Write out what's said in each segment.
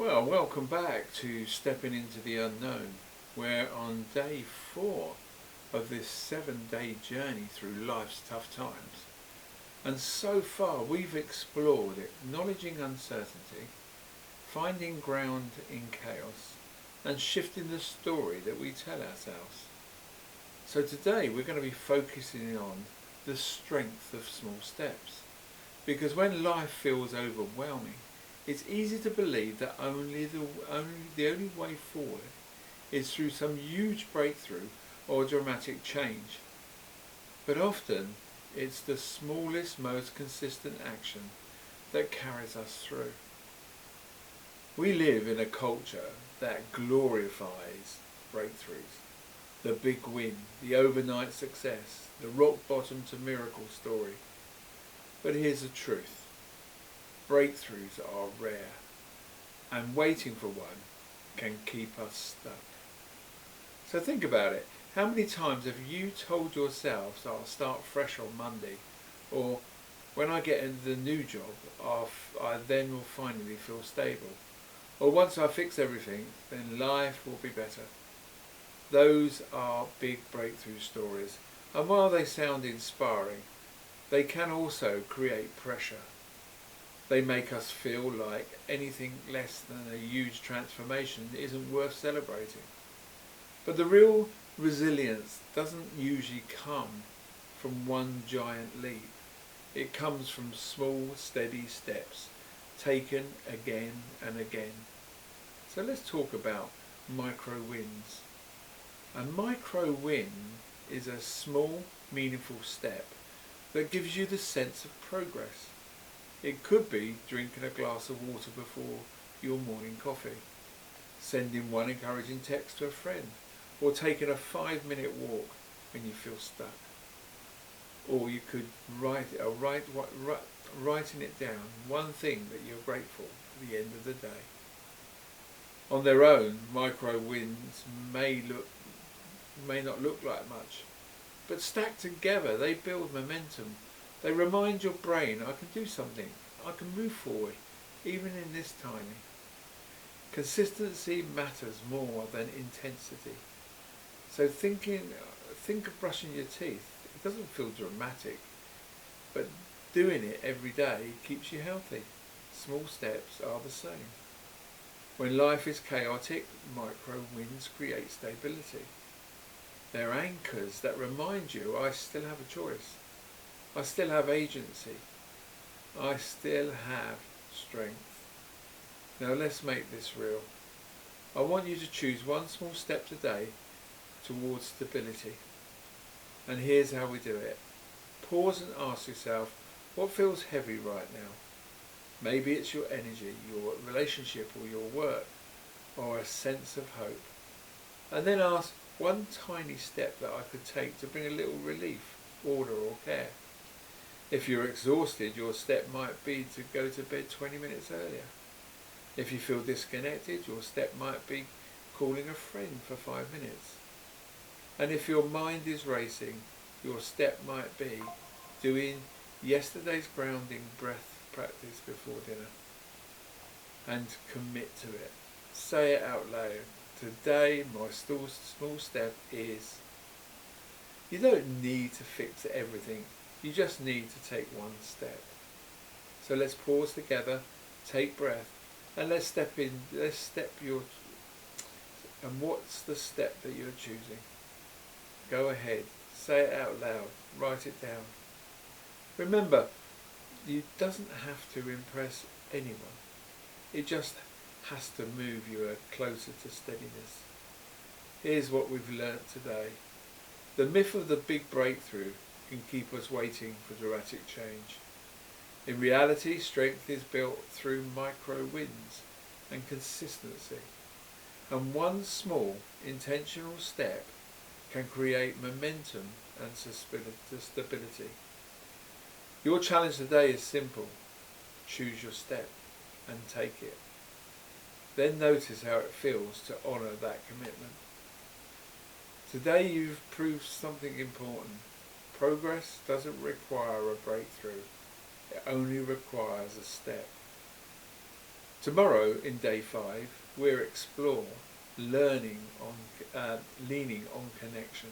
Well, welcome back to Stepping into the Unknown. We're on day 4 of this 7-day journey through life's tough times. And so far we've explored acknowledging uncertainty, finding ground in chaos, and shifting the story that we tell ourselves. So today we're going to be focusing on the strength of small steps. Because when life feels overwhelming, it's easy to believe that the only way forward is through some huge breakthrough or dramatic change. But often it's the smallest, most consistent action that carries us through. We live in a culture that glorifies breakthroughs, the big win, the overnight success, the rock bottom to miracle story. But here's the truth. Breakthroughs are rare, and waiting for one can keep us stuck. So think about it. How many times have you told yourselves, I'll start fresh on Monday, or when I get into the new job, I then will finally feel stable, or once I fix everything, then life will be better. Those are big breakthrough stories, and while they sound inspiring, they can also create pressure. They make us feel like anything less than a huge transformation isn't worth celebrating. But the real resilience doesn't usually come from one giant leap. It comes from small, steady steps, taken again and again. So let's talk about micro wins. A micro win is a small, meaningful step that gives you the sense of progress. It could be drinking a glass of water before your morning coffee, sending one encouraging text to a friend, or taking a 5-minute walk when you feel stuck. Or you could writing it down, one thing that you're grateful at the end of the day. On their own, micro wins may not look like much, but stacked together they build momentum. They remind your brain, I can do something, I can move forward, even in this tiny. Consistency matters more than intensity. So think of brushing your teeth. It doesn't feel dramatic, but doing it every day keeps you healthy. Small steps are the same. When life is chaotic, micro wins create stability. They're anchors that remind you, I still have a choice. I still have agency. I still have strength. Now let's make this real. I want you to choose one small step today towards stability. And here's how we do it. Pause and ask yourself, what feels heavy right now? Maybe it's your energy, your relationship or your work, or a sense of hope. And then ask one tiny step that I could take to bring a little relief, order or care. If you're exhausted, your step might be to go to bed 20 minutes earlier. If you feel disconnected, your step might be calling a friend for 5 minutes. And if your mind is racing, your step might be doing yesterday's grounding breath practice before dinner. And commit to it. Say it out loud. Today my small step is... You don't need to fix everything. You just need to take one step. So let's pause together, take breath, and let's step your... And what's the step that you're choosing? Go ahead, say it out loud, write it down. Remember, it doesn't have to impress anyone. It just has to move you closer to steadiness. Here's what we've learnt today. The myth of the big breakthrough can keep us waiting for dramatic change. In reality, strength is built through micro wins and consistency. And one small, intentional step can create momentum and stability. Your challenge today is simple. Choose your step and take it. Then notice how it feels to honour that commitment. Today you've proved something important. Progress doesn't require a breakthrough. It only requires a step. Tomorrow, in day 5, we'll explore learning leaning on connection,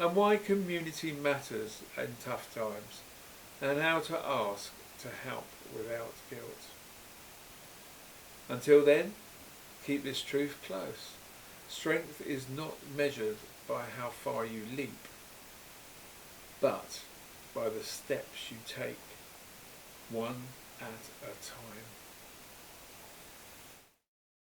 and why community matters in tough times, and how to ask to help without guilt. Until then, keep this truth close. Strength is not measured by how far you leap, but by the steps you take, one at a time.